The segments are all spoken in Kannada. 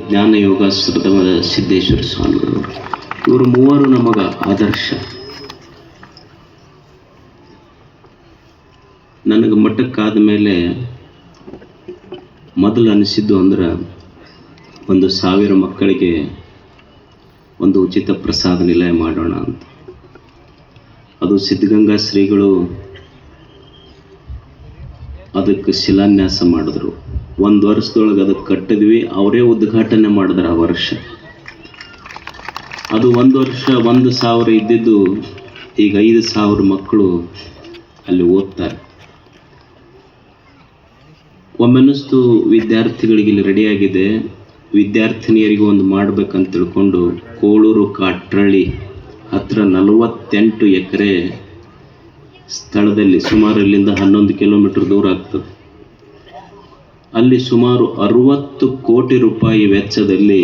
ಜ್ಞಾನಯೋಗಾಶ್ರಮದ ಸಿದ್ದೇಶ್ವರ ಸ್ವಾಮಿಗಳು. ಇವರು ಮೂವರು ನಮಗ ಆದರ್ಶ. ನನಗೆ ಮಠಕ್ಕಾದ ಮೇಲೆ ಮೊದಲು ಅನಿಸಿದ್ದು ಅಂದ್ರೆ 1,000 ಮಕ್ಕಳಿಗೆ ಒಂದು ಉಚಿತ ಪ್ರಸಾದ ನಿಲಯ ಮಾಡೋಣ ಅಂತ. ಅದು ಸಿದ್ಧಗಂಗಾ ಶ್ರೀಗಳು ಅದಕ್ಕೆ ಶಿಲಾನ್ಯಾಸ ಮಾಡಿದ್ರು. 1 ವರ್ಷದೊಳಗೆ ಅದಕ್ಕೆ ಕಟ್ಟಿದ್ವಿ. ಅವರೇ ಉದ್ಘಾಟನೆ ಮಾಡಿದ್ರು ಆ ವರ್ಷ. ಅದು 1 ವರ್ಷ 1,000 ಇದ್ದಿದ್ದು ಈಗ 5,000 ಮಕ್ಕಳು ಅಲ್ಲಿ ಓದ್ತಾರೆ. ಒಮ್ಮೆನಿಸ್ತು ವಿದ್ಯಾರ್ಥಿಗಳಿಗೆ ಇಲ್ಲಿ ರೆಡಿಯಾಗಿದೆ, ವಿದ್ಯಾರ್ಥಿನಿಯರಿಗೂ ಒಂದು ಮಾಡ್ಬೇಕಂತ ತಿಳ್ಕೊಂಡು ಕೋಳೂರು ಕಾಟ್ರಳ್ಳಿ ಹತ್ರ 48 ಎಕರೆ ಸ್ಥಳದಲ್ಲಿ, ಸುಮಾರು ಇಲ್ಲಿಂದ 11 ಕಿಲೋಮೀಟರ್ ದೂರ ಆಗ್ತದೆ, ಅಲ್ಲಿ ಸುಮಾರು 60 ಕೋಟಿ ರೂಪಾಯಿ ವೆಚ್ಚದಲ್ಲಿ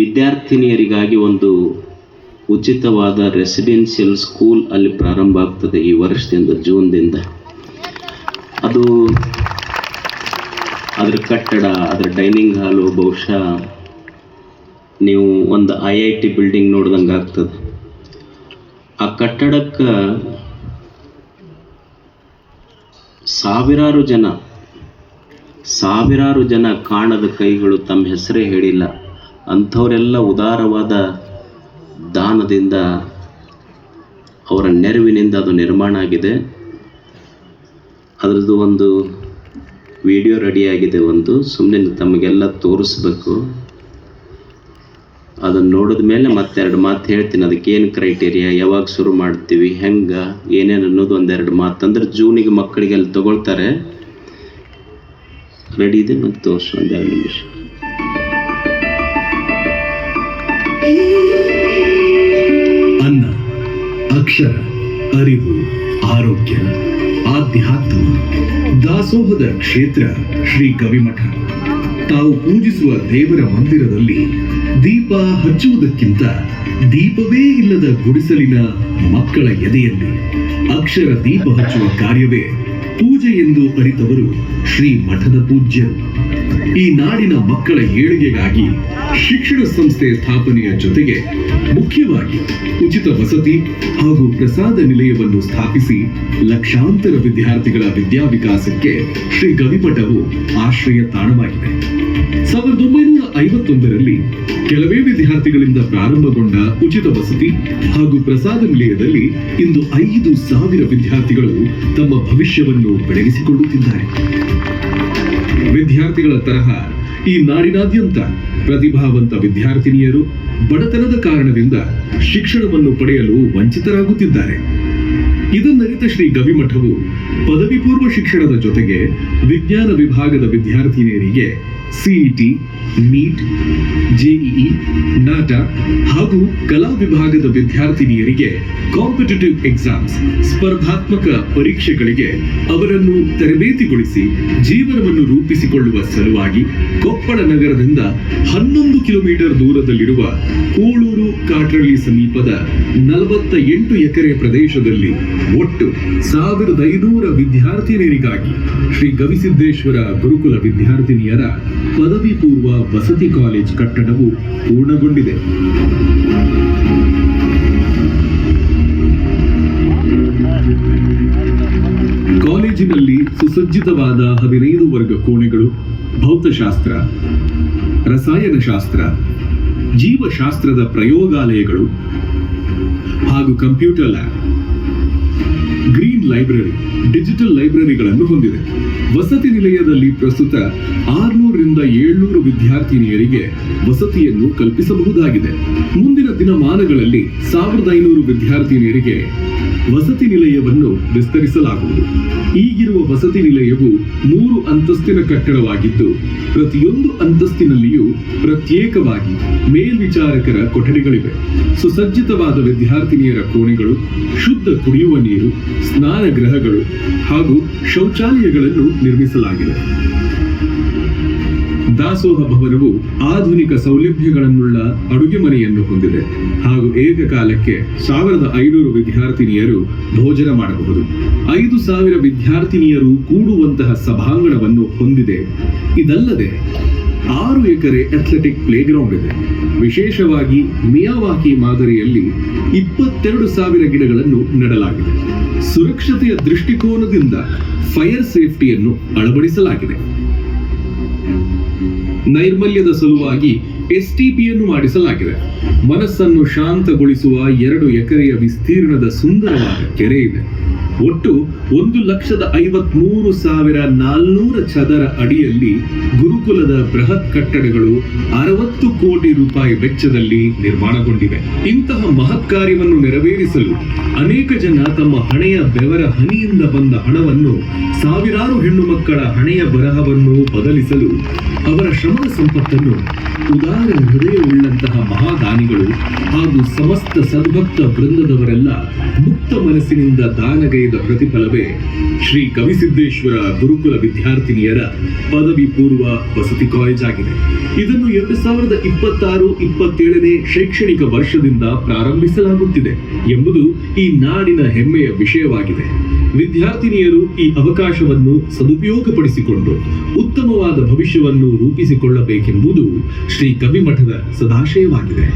ವಿದ್ಯಾರ್ಥಿನಿಯರಿಗಾಗಿ ಒಂದು ಉಚಿತವಾದ ರೆಸಿಡೆನ್ಷಿಯಲ್ ಸ್ಕೂಲ್ ಅಲ್ಲಿ ಪ್ರಾರಂಭ ಆಗ್ತದೆ ಈ ವರ್ಷದಿಂದ, ಜೂನ್ದಿಂದ. ಅದರ ಕಟ್ಟಡ, ಅದರ ಡೈನಿಂಗ್ ಹಾಲು ಬಹುಶಃ ನೀವು ಒಂದು IIT ಬಿಲ್ಡಿಂಗ್ ನೋಡ್ದಂಗೆ ಆಗ್ತದೆ. ಆ ಕಟ್ಟಡಕ್ಕೆ ಸಾವಿರಾರು ಜನ ಕಾಣದ ಕೈಗಳು ತಮ್ಮ ಹೆಸರೇ ಹೇಳಿಲ್ಲ ಅಂಥವರೆಲ್ಲ ಉದಾರವಾದ ದಾನದಿಂದ, ಅವರ ನೆರವಿನಿಂದ ಅದು ನಿರ್ಮಾಣ ಆಗಿದೆ. ಅದರದ್ದು ಒಂದು ವಿಡಿಯೋ ರೆಡಿಯಾಗಿದೆ. ಸುಮ್ಮನೆ ತಮಗೆಲ್ಲ ತೋರಿಸ್ಬೇಕು. ಅದನ್ನು ನೋಡಿದ ಮೇಲೆ ಮತ್ತೆ 2 ಮಾತು ಹೇಳ್ತೀನಿ. ಅದಕ್ಕೇನು ಕ್ರೈಟೀರಿಯಾ, ಯಾವಾಗ ಶುರು ಮಾಡ್ತೀವಿ, ಹೆಂಗೆ, ಏನೇನು ಅನ್ನೋದು 1-2 ಮಾತು. ಅಂದ್ರೆ ಜೂನಿಗೆ ಮಕ್ಕಳಿಗೆ ಅಲ್ಲಿ ತಗೊಳ್ತಾರೆ. ರೆಡಿ ಇದೆ, ಮತ್ತೆ ತೋರಿಸು 1-2 ನಿಮಿಷ. ಅನ್ನ, ಅಕ್ಷರ, ಅರಿವು, ಆರೋಗ್ಯ, ಆಧ್ಯಾತ್ಮ, ದಾಸೋಹದ ಕ್ಷೇತ್ರ ಶ್ರೀ ಗವಿಮಠ. ತಾವು ಪೂಜಿಸುವ ದೇವರ ಮಂದಿರದಲ್ಲಿ ದೀಪ ಹಚ್ಚುವುದಕ್ಕಿಂತ ದೀಪವೇ ಇಲ್ಲದ ಗುಡಿಸಲಿನ ಮಕ್ಕಳ ಎದೆಯಲ್ಲಿ ಅಕ್ಷರ ದೀಪ ಹಚ್ಚುವ ಕಾರ್ಯವೇ ಪೂಜೆ ಎಂದು ಅರಿತವರು ಶ್ರೀ ಮಠದ ಪೂಜ್ಯರು. ಈ ನಾಡಿನ ಮಕ್ಕಳ ಏಳಿಗೆಗಾಗಿ ಶಿಕ್ಷಣ ಸಂಸ್ಥೆ ಸ್ಥಾಪನೆಯ ಜೊತೆಗೆ ಮುಖ್ಯವಾಗಿ ಉಚಿತ ವಸತಿ ಹಾಗೂ ಪ್ರಸಾದ ನಿಲಯವನ್ನು ಸ್ಥಾಪಿಸಿ ಲಕ್ಷಾಂತರ ವಿದ್ಯಾರ್ಥಿಗಳ ವಿದ್ಯಾವಿಕಾಸಕ್ಕೆ ಶ್ರೀ ಗವಿಮಠವು ಆಶ್ರಯ ತಾಣವಾಗಿದೆ. 1951ರಲ್ಲಿ ಕೆಲವೇ ವಿದ್ಯಾರ್ಥಿಗಳಿಂದ ಪ್ರಾರಂಭಗೊಂಡ ಉಚಿತ ವಸತಿ ಹಾಗೂ ಪ್ರಸಾದ ನಿಲಯದಲ್ಲಿ ಇಂದು 5,000 ವಿದ್ಯಾರ್ಥಿಗಳು ತಮ್ಮ ಭವಿಷ್ಯವನ್ನು ಬೆಳಗಿಸಿಕೊಳ್ಳುತ್ತಿದ್ದಾರೆ. ವಿದ್ಯಾರ್ಥಿಗಳ ತರಹ ಈ ನಾಡಿನಾದ್ಯಂತ ಪ್ರತಿಭಾವಂತ ವಿದ್ಯಾರ್ಥಿನಿಯರು ಬಡತನದ ಕಾರಣದಿಂದ ಶಿಕ್ಷಣವನ್ನು ಪಡೆಯಲು ವಂಚಿತರಾಗುತ್ತಿದ್ದಾರೆ. ಇದನ್ನರಿತ ಶ್ರೀ ಗವಿಮಠವು ಪದವಿ ಪೂರ್ವ ಶಿಕ್ಷಣದ ಜೊತೆಗೆ ವಿಜ್ಞಾನ ವಿಭಾಗದ ವಿದ್ಯಾರ್ಥಿನಿಯರಿಗೆ CET, NEET, JEE, NAT ಹಾಗೂ ಕಲಾ ವಿಭಾಗದ ವಿದ್ಯಾರ್ಥಿನಿಯರಿಗೆ ಕಾಂಪಿಟೇಟಿವ್ ಎಕ್ಸಾಮ್ಸ್ ಸ್ಪರ್ಧಾತ್ಮಕ ಪರೀಕ್ಷೆಗಳಿಗೆ ಅವರನ್ನು ತರಬೇತಿಗೊಳಿಸಿ ಜೀವನವನ್ನು ರೂಪಿಸಿಕೊಳ್ಳುವ ಸಲುವಾಗಿ ಕೊಪ್ಪಳ ನಗರದಿಂದ 11 ಕಿಲೋಮೀಟರ್ ದೂರದಲ್ಲಿರುವ ಕೋಳೂರು ಕಾಟ್ರಳ್ಳಿ ಸಮೀಪದ 48 ಎಕರೆ ಪ್ರದೇಶದಲ್ಲಿ ಒಟ್ಟು 1,500 ವಿದ್ಯಾರ್ಥಿನಿಯರಿಗಾಗಿ ಶ್ರೀ ಗವಿಸಿದ್ದೇಶ್ವರ ಗುರುಕುಲ ವಿದ್ಯಾರ್ಥಿನಿಯರ ಪದವಿ ಪೂರ್ವ ವಸತಿ ಕಾಲೇಜ್ ಕಟ್ಟಡವು ಪೂರ್ಣಗೊಂಡಿದೆ. ಕಾಲೇಜಿನಲ್ಲಿ ಸುಸಜ್ಜಿತವಾದ 15 ವರ್ಗ ಕೋಣೆಗಳು, ಭೌತಶಾಸ್ತ್ರ, ರಸಾಯನಶಾಸ್ತ್ರ, ಜೀವಶಾಸ್ತ್ರದ ಪ್ರಯೋಗಾಲಯಗಳು ಹಾಗೂ computer lab, green library, digital ಲೈಬ್ರರಿಗಳನ್ನು ಹೊಂದಿದೆ. ವಸತಿ ನಿಲಯದಲ್ಲಿ ಪ್ರಸ್ತುತ 600ರಿಂದ 700 ವಿದ್ಯಾರ್ಥಿನಿಯರಿಗೆ ವಸತಿಯನ್ನು ಕಲ್ಪಿಸಬಹುದಾಗಿದೆ. ಮುಂದಿನ ದಿನಮಾನಗಳಲ್ಲಿ 1,500 ವಿದ್ಯಾರ್ಥಿನಿಯರಿಗೆ ವಸತಿ ನಿಲಯವನ್ನು ವಿಸ್ತರಿಸಲಾಗುವುದು. ಈಗಿರುವ ವಸತಿ ನಿಲಯವು 3 ಅಂತಸ್ತಿನ ಕಟ್ಟಡವಾಗಿದ್ದು, ಪ್ರತಿಯೊಂದು ಅಂತಸ್ತಿನಲ್ಲಿಯೂ ಪ್ರತ್ಯೇಕವಾಗಿ ಮೇಲ್ವಿಚಾರಕರ ಕೊಠಡಿಗಳಿವೆ. ಸುಸಜ್ಜಿತವಾದ ವಿದ್ಯಾರ್ಥಿನಿಯರ ಕೋಣೆಗಳು, ಶುದ್ಧ ಕುಡಿಯುವ ನೀರು, ಸ್ನಾನಗೃಹಗಳು ಹಾಗೂ ಶೌಚಾಲಯಗಳನ್ನು ನಿರ್ಮಿಸಲಾಗಿದೆ. ದಾಸೋಹ ಭವನವು ಆಧುನಿಕ ಸೌಲಭ್ಯಗಳನ್ನುಳ್ಳ ಅಡುಗೆ ಮನೆಯನ್ನು ಹೊಂದಿದೆ ಹಾಗೂ ಏಕಕಾಲಕ್ಕೆ 1,500 ವಿದ್ಯಾರ್ಥಿನಿಯರು ಭೋಜನ ಮಾಡಬಹುದು. 5,000 ವಿದ್ಯಾರ್ಥಿನಿಯರು ಕೂಡುವಂತಹ ಸಭಾಂಗಣವನ್ನು ಹೊಂದಿದೆ. ಇದಲ್ಲದೆ 6 ಎಕರೆ ಅಥ್ಲೆಟಿಕ್ ಪ್ಲೇಗ್ರೌಂಡ್ ಇದೆ. ವಿಶೇಷವಾಗಿ ಮಿಯಾವಾಕಿ ಮಾದರಿಯಲ್ಲಿ 22,000 ಗಿಡಗಳನ್ನು ನೆಡಲಾಗಿದೆ. ಸುರಕ್ಷತೆಯ ದೃಷ್ಟಿಕೋನದಿಂದ ಫೈರ್ ಸೇಫ್ಟಿಯನ್ನು ಅಳವಡಿಸಲಾಗಿದೆ. ನೈರ್ಮಲ್ಯದ ಸಲುವಾಗಿ ಎಸ್ಟಿಪಿಯನ್ನು ಮಾಡಿಸಲಾಗಿದೆ. ಮನಸ್ಸನ್ನು ಶಾಂತಗೊಳಿಸುವ 2 ಎಕರೆಯ ವಿಸ್ತೀರ್ಣದ ಸುಂದರವಾದ ಕೆರೆ ಇದೆ. ಒಟ್ಟು 1,53,400 ಚದರ ಅಡಿಯಲ್ಲಿ ಗುರುಕುಲದ ಬೃಹತ್ ಕಟ್ಟಡಗಳು 60 ಕೋಟಿ ರೂಪಾಯಿ ವೆಚ್ಚದಲ್ಲಿ ನಿರ್ಮಾಣಗೊಂಡಿವೆ. ಇಂತಹ ಮಹತ್ ಕಾರ್ಯವನ್ನು ನೆರವೇರಿಸಲು ಅನೇಕ ಜನ ತಮ್ಮ ಹಣೆಯ ಬೆವರ ಹನಿಯಿಂದ ಬಂದ ಹಣವನ್ನು, ಸಾವಿರಾರು ಹೆಣ್ಣು ಮಕ್ಕಳ ಹಣೆಯ ಬರಹವನ್ನು ಬದಲಿಸಲು ಅವರ ಶ್ರಮದ ಸಂಪತ್ತನ್ನು ಉದಾರ ಹೃದಯವುಳ್ಳಂತಹ ಮಹಾದಾನಿಗಳು ಹಾಗೂ ಸಮಸ್ತ ಸದ್ಭಕ್ತ ವೃಂದದವರೆಲ್ಲ ಮುಕ್ತ ಮನಸ್ಸಿನಿಂದ ದಾನಗೈದ ಪ್ರತಿಫಲವೇ ಶ್ರೀ ಗವಿಸಿದ್ದೇಶ್ವರ ಗುರುಕುಲ ವಿದ್ಯಾರ್ಥಿನಿಯರ ಪದವಿ ಪೂರ್ವ ವಸತಿ ಕಾಲೇಜ್ ಆಗಿದೆ. ಇದನ್ನು 2026-27ನೇ ಶೈಕ್ಷಣಿಕ ವರ್ಷದಿಂದ ಪ್ರಾರಂಭಿಸಲಾಗುತ್ತಿದೆ ಎಂಬುದು ಈ ನಾಡಿನ ಹೆಮ್ಮೆಯ ವಿಷಯವಾಗಿದೆ. ವಿದ್ಯಾರ್ಥಿನಿಯರು ಈ ಅವಕಾಶವನ್ನು ಸದುಪಯೋಗಪಡಿಸಿಕೊಂಡು ಉತ್ತಮವಾದ ಭವಿಷ್ಯವನ್ನು ರೂಪಿಸಿಕೊಳ್ಳಬೇಕೆಂಬುದು ಶ್ರೀ ಕವಿಮಠದ ಸದಾಶಯವಾಗಿದೆ.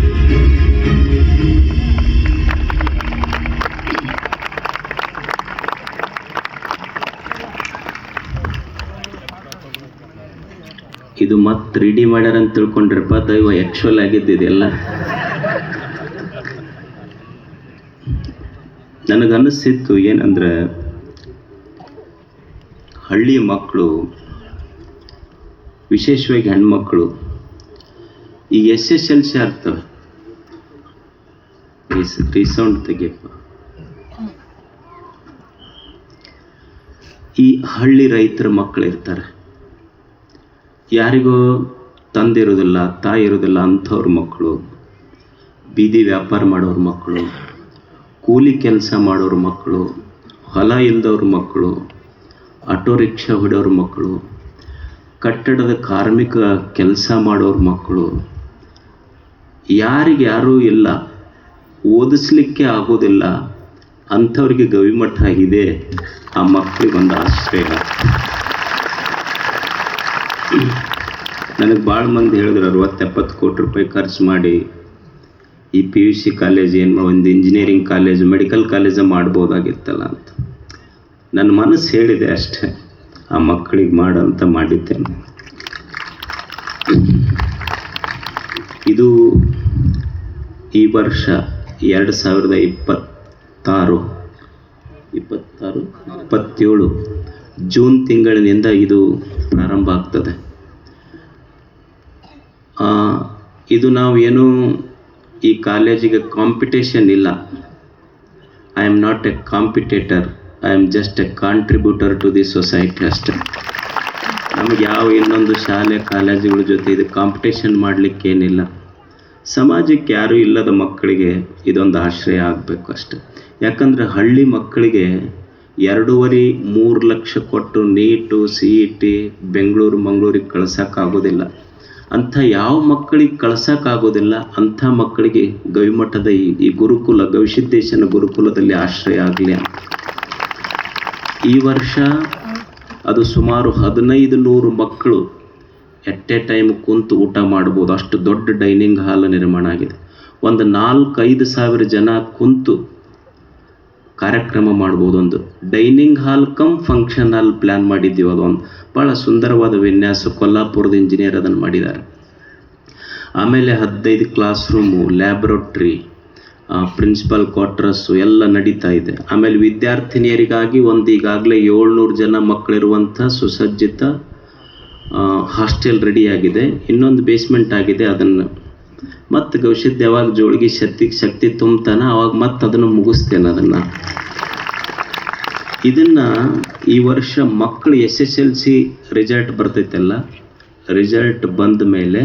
ಇದು ಮತ್ತೆ ರೆಡಿ ಮಾಡ್ಯಾರ ಅಂತ ತಿಳ್ಕೊಂಡ್ರಪ್ಪ, ದೈವ ಆಕ್ಚುಲ್ ಆಗಿದ್ದಿದೆಲ್ಲ. ನನಗನ್ನಿಸ್ತಿತ್ತು ಏನಂದ್ರೆ, ಹಳ್ಳಿ ಮಕ್ಕಳು, ವಿಶೇಷವಾಗಿ ಹೆಣ್ಮಕ್ಳು, ಈಗ SSLC ಆಗ್ತವೆ. ರೀಸೌಂಡ್ ತೆಗಿಯಪ್ಪ. ಈ ಹಳ್ಳಿ ರೈತರ ಮಕ್ಕಳು ಇರ್ತಾರೆ, ಯಾರಿಗೋ ತಂದಿರೋದಿಲ್ಲ, ತಾಯಿ ಇರೋದಿಲ್ಲ ಅಂಥವ್ರ ಮಕ್ಕಳು, ಬೀದಿ ವ್ಯಾಪಾರ ಮಾಡೋರ ಮಕ್ಕಳು, ಕೂಲಿ ಕೆಲಸ ಮಾಡೋರ ಮಕ್ಕಳು, ಹೊಲ ಇಲ್ದವ್ರ ಮಕ್ಕಳು, ಆಟೋ ರಿಕ್ಷಾ ಹೊಡೆಯೋರ ಮಕ್ಕಳು, ಕಟ್ಟಡದ ಕಾರ್ಮಿಕ ಕೆಲಸ ಮಾಡೋರ ಮಕ್ಕಳು, ಯಾರಿಗ್ಯಾರೂ ಇಲ್ಲ, ಓದಿಸ್ಲಿಕ್ಕೆ ಆಗೋದಿಲ್ಲ ಅಂಥವ್ರಿಗೆ ಗವಿಮಠ ಇದೆ. ಆ ಮಕ್ಕಳಿಗೊಂದು ಆಶ್ರಯ. ನನಗೆ ಭಾಳ ಮಂದಿ ಹೇಳಿದ್ರು 60-70 ಕೋಟಿ ರೂಪಾಯಿ ಖರ್ಚು ಮಾಡಿ ಈ PUC ಕಾಲೇಜ್ ಏನು ಒಂದು ಇಂಜಿನಿಯರಿಂಗ್ ಕಾಲೇಜ್, ಮೆಡಿಕಲ್ ಕಾಲೇಜ ಮಾಡ್ಬೋದಾಗಿತ್ತಲ್ಲ ಅಂತ. ನನ್ನ ಮನಸ್ಸು ಹೇಳಿದೆ ಅಷ್ಟೇ, ಆ ಮಕ್ಕಳಿಗೆ ಮಾಡಂತ ಮಾಡಿದ್ದೇನೆ. ಇದು ಈ ವರ್ಷ 2027 ಜೂನ್ ತಿಂಗಳಿನಿಂದ ಇದು ಪ್ರಾರಂಭ ಆಗ್ತದೆ. ಇದು ನಾವೇನು ಈ ಕಾಲೇಜಿಗೆ ಕಾಂಪಿಟೇಷನ್ ಇಲ್ಲ. I am not a competitor, I am just a contributor to the society ಅಷ್ಟೇ. ನಮಗೆ ಯಾವ ಇನ್ನೊಂದು ಶಾಲೆ ಕಾಲೇಜುಗಳ ಜೊತೆ ಇದು ಕಾಂಪಿಟೇಷನ್ ಮಾಡಲಿಕ್ಕೇನಿಲ್ಲ. ಸಮಾಜಕ್ಕೆ ಯಾರೂ ಇಲ್ಲದ ಮಕ್ಕಳಿಗೆ ಇದೊಂದು ಆಶ್ರಯ ಆಗಬೇಕು ಅಷ್ಟೆ. ಯಾಕಂದರೆ ಹಳ್ಳಿ ಮಕ್ಕಳಿಗೆ 2.5-3 ಲಕ್ಷ ಕೊಟ್ಟು ನೀಟು CET ಬೆಂಗಳೂರು ಮಂಗಳೂರಿಗೆ ಕಳ್ಸೋಕ್ಕಾಗೋದಿಲ್ಲ. ಅಂಥ ಯಾವ ಮಕ್ಕಳಿಗೆ ಕಳ್ಸೋಕ್ಕಾಗೋದಿಲ್ಲ ಅಂಥ ಮಕ್ಕಳಿಗೆ ಗವಿಮಠದ ಈ ಗುರುಕುಲ, ಗವಿಸಿದ್ದೇಶನ ಗುರುಕುಲದಲ್ಲಿ ಆಶ್ರಯ ಆಗಲಿ ಅಂತ. ಈ ವರ್ಷ ಅದು ಸುಮಾರು 1,500 ಮಕ್ಕಳು ಎಟ್ ಎ ಟೈಮ್ ಕುಂತು ಊಟ ಮಾಡ್ಬೋದು, ಅಷ್ಟು ದೊಡ್ಡ ಡೈನಿಂಗ್ ಹಾಲ್ ನಿರ್ಮಾಣ ಆಗಿದೆ. ಒಂದು 4-5 ಸಾವಿರ ಜನ ಕುಂತು ಕಾರ್ಯಕ್ರಮ ಮಾಡ್ಬೋದು. ಒಂದು dining hall come function hall plan ಮಾಡಿದ್ದೀವಿ. ಅದೊಂದು ಭಾಳ ಸುಂದರವಾದ ವಿನ್ಯಾಸ, ಕೊಲ್ಲಾಪುರದ ಇಂಜಿನಿಯರ್ ಅದನ್ನು ಮಾಡಿದ್ದಾರೆ. ಆಮೇಲೆ 15 class room, laboratory, principal quarters ಎಲ್ಲ ನಡೀತಾ ಇದೆ. ಆಮೇಲೆ ವಿದ್ಯಾರ್ಥಿನಿಯರಿಗಾಗಿ ಒಂದು ಈಗಾಗಲೇ 700 ಜನ ಮಕ್ಕಳಿರುವಂಥ ಸುಸಜ್ಜಿತ ಹಾಸ್ಟೆಲ್ ರೆಡಿಯಾಗಿದೆ. ಇನ್ನೊಂದು ಬೇಸ್ಮೆಂಟ್ ಆಗಿದೆ. ಅದನ್ನು ಮತ್ತು ಗವಿಸಿದ್ಧ ಯಾವಾಗ ಜೋಳಿಗೆ ಶಕ್ತಿ ತುಂಬ್ತಾನೆ ಅವಾಗ ಮತ್ತೆ ಅದನ್ನು ಮುಗಿಸ್ತೇನೆ. ಇದನ್ನು ಈ ವರ್ಷ ಮಕ್ಕಳು SSLC ರಿಸಲ್ಟ್ ಬರ್ತೈತಲ್ಲ, ರಿಸಲ್ಟ್ ಬಂದ ಮೇಲೆ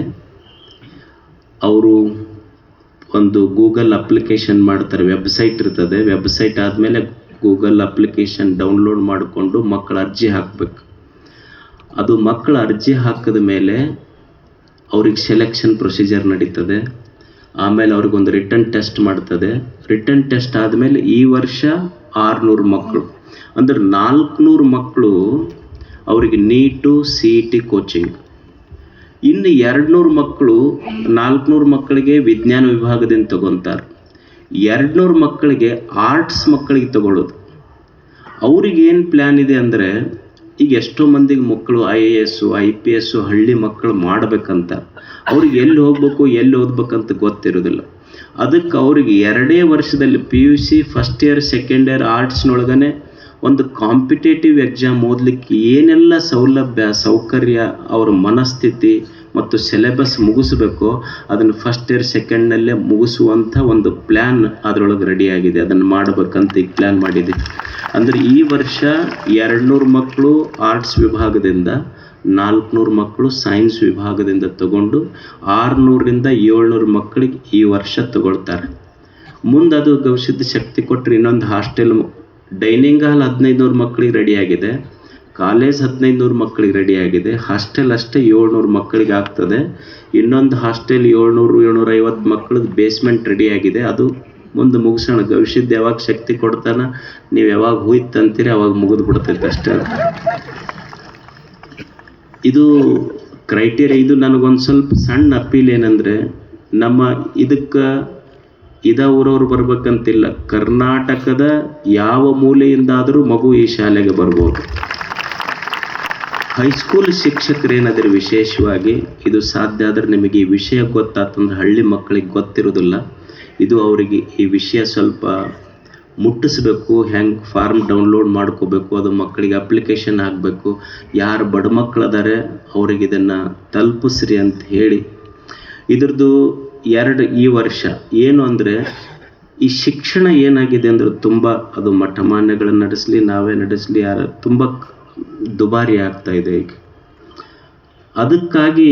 ಅವರು ಒಂದು ಗೂಗಲ್ ಅಪ್ಲಿಕೇಶನ್ ಮಾಡ್ತಾರೆ. ವೆಬ್ಸೈಟ್ ಇರ್ತದೆ. ವೆಬ್ಸೈಟ್ ಆದಮೇಲೆ ಗೂಗಲ್ ಅಪ್ಲಿಕೇಶನ್ ಡೌನ್ಲೋಡ್ ಮಾಡಿಕೊಂಡು ಮಕ್ಕಳ ಅರ್ಜಿ ಹಾಕಬೇಕು. ಅದು ಮಕ್ಕಳ ಅರ್ಜಿ ಹಾಕಿದ ಮೇಲೆ ಅವ್ರಿಗೆ ಸೆಲೆಕ್ಷನ್ ಪ್ರೊಸೀಜರ್ ನಡೀತದೆ. ಆಮೇಲೆ ಅವ್ರಿಗೊಂದು ರಿಟರ್ನ್ ಟೆಸ್ಟ್ ಮಾಡ್ತದೆ. ರಿಟರ್ನ್ ಟೆಸ್ಟ್ ಆದಮೇಲೆ ಈ ವರ್ಷ 600 ಮಕ್ಕಳು, ಅಂದರೆ 400 ಮಕ್ಕಳು ಅವರಿಗೆ ನೀಟು CET ಕೋಚಿಂಗ್. ಇನ್ನು 200 ಮಕ್ಕಳು 400 ಮಕ್ಕಳಿಗೆ ವಿಜ್ಞಾನ ವಿಭಾಗದಿಂದ ತಗೊತಾರೆ, 200 ಮಕ್ಕಳಿಗೆ ಆರ್ಟ್ಸ್ ಮಕ್ಕಳಿಗೆ ತಗೊಳ್ಳೋದು. ಅವ್ರಿಗೆ ಏನು ಪ್ಲ್ಯಾನ್ ಇದೆ ಅಂದರೆ, ಈಗ ಎಷ್ಟೋ ಮಂದಿಗೆ ಮಕ್ಕಳು IAS IPS ಹಳ್ಳಿ ಮಕ್ಕಳು ಮಾಡಬೇಕಂತ, ಅವ್ರಿಗೆ ಎಲ್ಲಿ ಹೋಗ್ಬೇಕು ಎಲ್ಲಿ ಓದ್ಬೇಕಂತ ಗೊತ್ತಿರೋದಿಲ್ಲ. ಅದಕ್ಕೆ ಅವ್ರಿಗೆ 2 ವರ್ಷದಲ್ಲಿ PUC first year second year ಆರ್ಟ್ಸ್ನೊಳಗನೆ ಒಂದು ಕಾಂಪಿಟೇಟಿವ್ ಎಕ್ಸಾಮ್ ಓದಲಿಕ್ಕೆ ಏನೆಲ್ಲ ಸೌಲಭ್ಯ ಸೌಕರ್ಯ ಅವ್ರ ಮನಸ್ಥಿತಿ ಮತ್ತು ಸಿಲೆಬಸ್ ಮುಗಿಸ್ಬೇಕೋ ಅದನ್ನು ಫಸ್ಟ್ ಇಯರ್ ಸೆಕೆಂಡ್ನಲ್ಲೇ ಮುಗಿಸುವಂಥ ಒಂದು ಪ್ಲ್ಯಾನ್ ಅದರೊಳಗೆ ರೆಡಿಯಾಗಿದೆ. ಅದನ್ನು ಮಾಡಬೇಕಂತ ಈಗ ಪ್ಲ್ಯಾನ್ ಮಾಡಿದ್ದೀವಿ. ಅಂದರೆ ಈ ವರ್ಷ 200 ಮಕ್ಕಳು ಆರ್ಟ್ಸ್ ವಿಭಾಗದಿಂದ, 400 ಮಕ್ಕಳು ಸೈನ್ಸ್ ವಿಭಾಗದಿಂದ ತಗೊಂಡು 600ರಿಂದ 700 ಮಕ್ಕಳಿಗೆ ಈ ವರ್ಷ ತಗೊಳ್ತಾರೆ. ಮುಂದೆ ಅದು ಗವಿಸಿದ್ಧ ಶಕ್ತಿ ಕೊಟ್ಟರೆ ಇನ್ನೊಂದು ಹಾಸ್ಟೆಲ್, ಡೈನಿಂಗ್ ಹಾಲ್ 1500 ಮಕ್ಕಳಿಗೆ ರೆಡಿಯಾಗಿದೆ, ಕಾಲೇಜ್ 1500 ಮಕ್ಕಳಿಗೆ ರೆಡಿಯಾಗಿದೆ, ಹಾಸ್ಟೆಲ್ ಅಷ್ಟೇ 700 ಮಕ್ಕಳಿಗೆ ಆಗ್ತದೆ. ಇನ್ನೊಂದು ಹಾಸ್ಟೆಲ್ 700-750 ಮಕ್ಕಳದ್ದು ಬೇಸ್ಮೆಂಟ್ ರೆಡಿಯಾಗಿದೆ. ಅದು ಮುಂದೆ ಮುಗಿಸೋಣ. ಗವಿಸಿದ್ಧ ಯಾವಾಗ ಶಕ್ತಿ ಕೊಡ್ತಾನ, ನೀವು ಯಾವಾಗ ಹೋಯ್ತಂತೀರಿ ಅವಾಗ ಮುಗಿದು ಬಿಡ್ತೈತೆ ಅಷ್ಟೇ. ಇದು ಕ್ರೈಟೇರಿಯಾ. ಇದು ನನಗೊಂದು ಸ್ವಲ್ಪ ಸಣ್ಣ ಅಪೀಲ್ ಏನಂದರೆ, ನಮ್ಮ ಇದಕ್ಕೆ ಊರವ್ರು ಬರ್ಬೇಕಂತಿಲ್ಲ, ಕರ್ನಾಟಕದ ಯಾವ ಮೂಲೆಯಿಂದಾದರೂ ಮಗು ಈ ಶಾಲೆಗೆ ಬರ್ಬೋದು. ಹೈಸ್ಕೂಲ್ ಶಿಕ್ಷಕರೇನಾದರೂ ವಿಶೇಷವಾಗಿ ಇದು ಸಾಧ್ಯ ಆದರೆ ನಿಮಗೆ ಈ ವಿಷಯ ಗೊತ್ತಾತಂದ್ರೆ, ಹಳ್ಳಿ ಮಕ್ಕಳಿಗೆ ಗೊತ್ತಿರೋದಿಲ್ಲ, ಇದು ಅವರಿಗೆ ಈ ವಿಷಯ ಸ್ವಲ್ಪ ಮುಟ್ಟಿಸ್ಬೇಕು. ಹೆಂಗೆ ಫಾರ್ಮ್ ಡೌನ್ಲೋಡ್ ಮಾಡ್ಕೋಬೇಕು, ಅದು ಮಕ್ಕಳಿಗೆ ಅಪ್ಲಿಕೇಶನ್ ಹಾಕಬೇಕು, ಯಾರು ಬಡ ಮಕ್ಕಳು ಅದಾರೆ ಅವ್ರಿಗೆ ಇದನ್ನು ತಲುಪಿಸ್ರಿ ಅಂತ ಹೇಳಿ. ಇದ್ರದ್ದು ಈ ವರ್ಷ ಏನು ಅಂದರೆ, ಈ ಶಿಕ್ಷಣ ಏನಾಗಿದೆ ಅಂದರೆ ತುಂಬ ಅದು ಮಠಮಾನ್ಯಗಳನ್ನು ನಡೆಸಲಿ ನಾವೇ ನಡೆಸಲಿ ಯಾರು ತುಂಬ ದುಬಾರಿ ಆಗ್ತಾ ಇದೆ ಈಗ. ಅದಕ್ಕಾಗಿ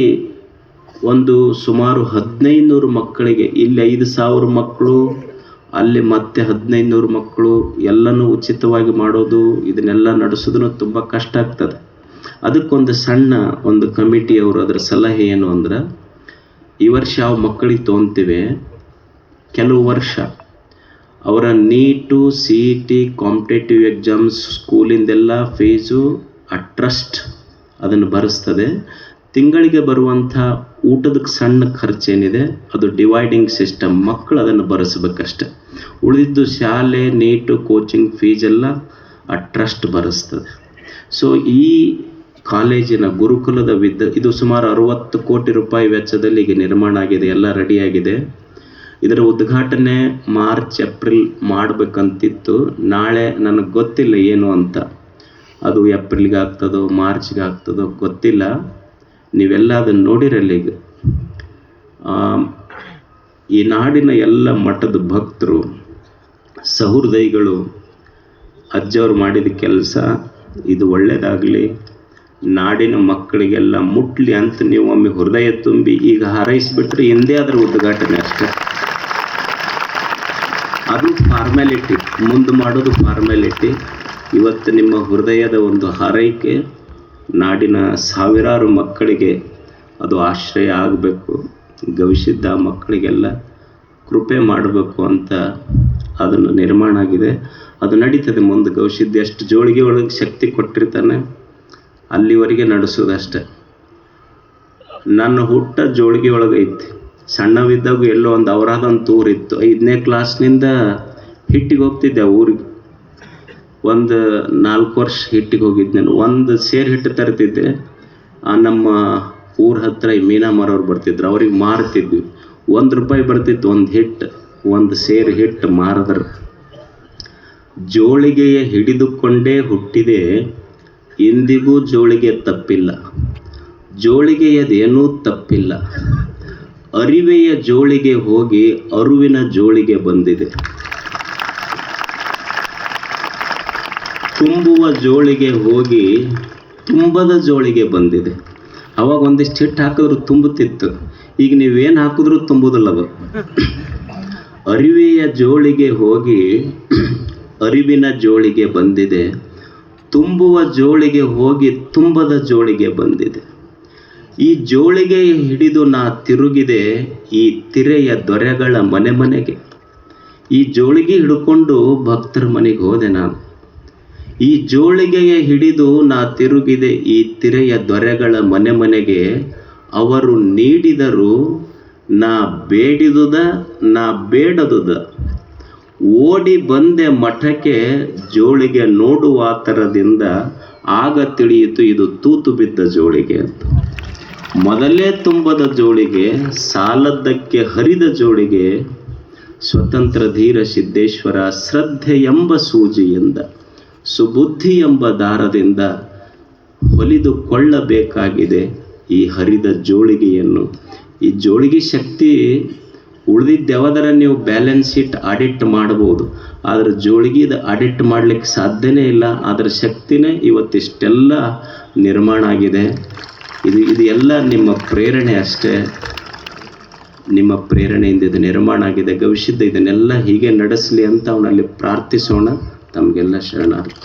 ಒಂದು ಸುಮಾರು 1500 ಮಕ್ಕಳಿಗೆ, ಇಲ್ಲಿ 5000 ಮಕ್ಕಳು, ಅಲ್ಲಿ ಮತ್ತೆ 1500 ಮಕ್ಕಳು, ಎಲ್ಲನೂ ಉಚಿತವಾಗಿ ಮಾಡೋದು, ಇದನ್ನೆಲ್ಲ ನಡೆಸೋದನ್ನು ತುಂಬ ಕಷ್ಟ ಆಗ್ತದೆ. ಅದಕ್ಕೊಂದು ಸಣ್ಣ ಒಂದು ಕಮಿಟಿಯವರು ಅದರ ಸಲಹೆ ಏನು ಅಂದ್ರೆ, ಈ ವರ್ಷ ಯಾವ ಮಕ್ಕಳಿಗೆ ತೊಗೊತೀವಿ, ಕೆಲವು ವರ್ಷ ಅವರ ನೀಟು CET ಕಾಂಪಿಟೇಟಿವ್ ಎಕ್ಸಾಮ್ಸ್ ಸ್ಕೂಲಿಂದೆಲ್ಲ ಫೀಸು ಆ ಟ್ರಸ್ಟ್ ಅದನ್ನು ಭರಿಸ್ತದೆ. ತಿಂಗಳಿಗೆ ಬರುವಂಥ ಊಟದಕ್ಕೆ ಸಣ್ಣ ಖರ್ಚೇನಿದೆ ಅದು ಡಿವೈಡಿಂಗ್ ಸಿಸ್ಟಮ್, ಮಕ್ಕಳು ಅದನ್ನು ಭರಿಸ್ಬೇಕಷ್ಟೆ. ಉಳಿದಿದ್ದು ಶಾಲೆ ನೀಟು ಕೋಚಿಂಗ್ ಫೀಸೆಲ್ಲ ಆ ಟ್ರಸ್ಟ್ ಭರಿಸ್ತದೆ. ಸೊ ಈ ಕಾಲೇಜಿನ ಗುರುಕುಲದ ಇದು ಸುಮಾರು 60 ಕೋಟಿ ರೂಪಾಯಿ ವೆಚ್ಚದಲ್ಲಿ ಈಗ ನಿರ್ಮಾಣ ಆಗಿದೆ, ಎಲ್ಲ ರೆಡಿಯಾಗಿದೆ. ಇದರ ಉದ್ಘಾಟನೆ ಮಾರ್ಚ್ ಏಪ್ರಿಲ್ ಮಾಡಬೇಕಂತಿತ್ತು. ನಾಳೆ ನನಗೆ ಗೊತ್ತಿಲ್ಲ ಏನು ಅಂತ, ಅದು ಏಪ್ರಿಲ್ಗೆ ಆಗ್ತದೋ ಮಾರ್ಚ್ಗೆ ಆಗ್ತದೋ ಗೊತ್ತಿಲ್ಲ. ನೀವೆಲ್ಲ ಅದನ್ನು ನೋಡಿರಲ್ಲ. ಈಗ ಈ ನಾಡಿನ ಎಲ್ಲ ಮಠದ ಭಕ್ತರು ಸಹೃದಯಿಗಳು ಅಜ್ಜವ್ರು ಮಾಡಿದ ಕೆಲಸ ಇದು ಒಳ್ಳೆಯದಾಗಲಿ, ನಾಡಿನ ಮಕ್ಕಳಿಗೆಲ್ಲ ಮುಟ್ಲಿ ಅಂತ ನೀವು ಒಮ್ಮೆ ಹೃದಯ ತುಂಬಿ ಈಗ ಹಾರೈಸಿಬಿಟ್ರೆ ಹಿಂದೆ ಅದರ ಉದ್ಘಾಟನೆ ಅಷ್ಟೆ. ಅದು ಫಾರ್ಮ್ಯಾಲಿಟಿ, ಮುಂದೆ ಮಾಡೋದು ಫಾರ್ಮ್ಯಾಲಿಟಿ. ಇವತ್ತು ನಿಮ್ಮ ಹೃದಯದ ಒಂದು ಹಾರೈಕೆ ನಾಡಿನ ಸಾವಿರಾರು ಮಕ್ಕಳಿಗೆ ಅದು ಆಶ್ರಯ ಆಗಬೇಕು. ಗವಿಸಿದ್ಧ ಮಕ್ಕಳಿಗೆಲ್ಲ ಕೃಪೆ ಮಾಡಬೇಕು ಅಂತ ಅದನ್ನು ನಿರ್ಮಾಣ ಆಗಿದೆ. ಅದು ನಡೀತದೆ ಮುಂದೆ. ಗವಿಸಿದ್ಧ ಎಷ್ಟು ಜೋಳಿಗೆ ಒಳಗೆ ಶಕ್ತಿ ಕೊಟ್ಟಿರ್ತಾನೆ ಅಲ್ಲಿವರೆಗೆ ನಡೆಸೋದಷ್ಟೆ. ನನ್ನ ಹುಟ್ಟ ಜೋಳಿಗೆ ಒಳಗೆ ಐತಿ. ಸಣ್ಣವಿದ್ದಾಗ ಎಲ್ಲೋ ಒಂದು ಅವರಾದೊಂದು ಊರಿತ್ತು. 5ನೇ ಕ್ಲಾಸ್ನಿಂದ ಹಿಟ್ಟಿಗೆ ಹೋಗ್ತಿದ್ದೆ ಊರಿಗೆ. ಒಂದು 4 ವರ್ಷ ಹಿಟ್ಟಿಗೆ ಹೋಗಿದ್ದೆ ನಾನು. ಒಂದು ಸೇರು ಹಿಟ್ಟು ತರ್ತಿದ್ದೆ. ನಮ್ಮ ಊರ ಹತ್ರ ಈ ಮೀನಾ ಮಾರೋರು ಬರ್ತಿದ್ರು, ಅವ್ರಿಗೆ ಮಾರ್ತಿದ್ವಿ. ₹1 ಬರ್ತಿತ್ತು ಒಂದು ಹಿಟ್ಟು, ಒಂದು ಸೇರು ಹಿಟ್ಟು ಮಾರಿದ್ರೆ. ಜೋಳಿಗೆಯ ಹಿಡಿದುಕೊಂಡೇ ಹುಟ್ಟಿದೆ, ಇಂದಿಗೂ ಜೋಳಿಗೆ ತಪ್ಪಿಲ್ಲ. ಜೋಳಿಗೆಯದೇನೂ ತಪ್ಪಿಲ್ಲ. ಅರಿವೆಯ ಜೋಳಿಗೆ ಹೋಗಿ ಅರುವಿನ ಜೋಳಿಗೆ ಬಂದಿದೆ. ತುಂಬುವ ಜೋಳಿಗೆ ಹೋಗಿ ತುಂಬದ ಜೋಳಿಗೆ ಬಂದಿದೆ. ಅವಾಗ ಒಂದಿಷ್ಟು ಹಿಟ್ಟು ಹಾಕಿದ್ರು ತುಂಬುತ್ತಿತ್ತು, ಈಗ ನೀವೇನು ಹಾಕಿದ್ರೂ ತುಂಬುದಿಲ್ಲ ಅದು. ಅರಿವೆಯ ಜೋಳಿಗೆ ಹೋಗಿ ಅರಿವಿನ ಜೋಳಿಗೆ ಬಂದಿದೆ, ತುಂಬುವ ಜೋಳಿಗೆ ಹೋಗಿ ತುಂಬದ ಜೋಳಿಗೆ ಬಂದಿದೆ. ಈ ಜೋಳಿಗೆ ಹಿಡಿದು ನಾ ತಿರುಗಿದೆ ಈ ತಿರೆಯ ದೊರೆಗಳ ಮನೆಗೆ. ಈ ಜೋಳಿಗೆ ಹಿಡ್ಕೊಂಡು ಭಕ್ತರ ಮನೆಗೆ ಹೋದೆ ನಾನು. ಈ ಜೋಳಿಗೆಯ ಹಿಡಿದು ನಾ ತಿರುಗಿದೆ ಈ ತಿರೆಯ ದೊರೆಗಳ ಮನೆಗೆ. ಅವರು ನೀಡಿದರು ನಾ ಬೇಡಿದುದ ನಾ ಬೇಡದುದ, ಓಡಿ ಬಂದೆ ಮಠಕ್ಕೆ ಜೋಳಿಗೆ ನೋಡುವ ಥರದಿಂದ, ಆಗ ತಿಳಿಯಿತು ಇದು ತೂತು ಬಿದ್ದ ಜೋಳಿಗೆ ಅಂತ. ಮೊದಲೇ ತುಂಬದ ಜೋಳಿಗೆ, ಸಾಲದ್ದಕ್ಕೆ ಹರಿದ ಜೋಳಿಗೆ, ಸ್ವತಂತ್ರ ಧೀರ ಸಿದ್ದೇಶ್ವರ ಶ್ರದ್ಧೆ ಎಂಬ ಸೂಜಿಯಿಂದ, ಸುಬುದ್ಧಿ ಎಂಬ ದಾರದಿಂದ ಹೊಲಿದುಕೊಳ್ಳಬೇಕಾಗಿದೆ ಈ ಹರಿದ ಜೋಳಿಗೆಯನ್ನು. ಈ ಜೋಳಿಗೆ ಶಕ್ತಿ ಉಳಿದಿದ್ದೆವದರ ನೀವು ಬ್ಯಾಲೆನ್ಸ್ ಶೀಟ್ ಆಡಿಟ್ ಮಾಡ್ಬೋದು, ಆದರೆ ಜೋಳಿಗೆದ ಆಡಿಟ್ ಮಾಡಲಿಕ್ಕೆ ಸಾಧ್ಯನೇ ಇಲ್ಲ. ಅದರ ಶಕ್ತಿನೇ ಇವತ್ತಿಷ್ಟೆಲ್ಲ ನಿರ್ಮಾಣ ಆಗಿದೆ. ಇದು ಎಲ್ಲ ನಿಮ್ಮ ಪ್ರೇರಣೆ ಅಷ್ಟೇ. ನಿಮ್ಮ ಪ್ರೇರಣೆಯಿಂದ ಇದು ನಿರ್ಮಾಣ ಆಗಿದೆ. ಗವಿಸಿದ್ಧ ಇದನ್ನೆಲ್ಲ ಹೀಗೆ ನಡೆಸಲಿ ಅಂತ ಅವನಲ್ಲಿ ಪ್ರಾರ್ಥಿಸೋಣ. ತಮಗೆಲ್ಲ ಶರಣಾರ್ಥಿ.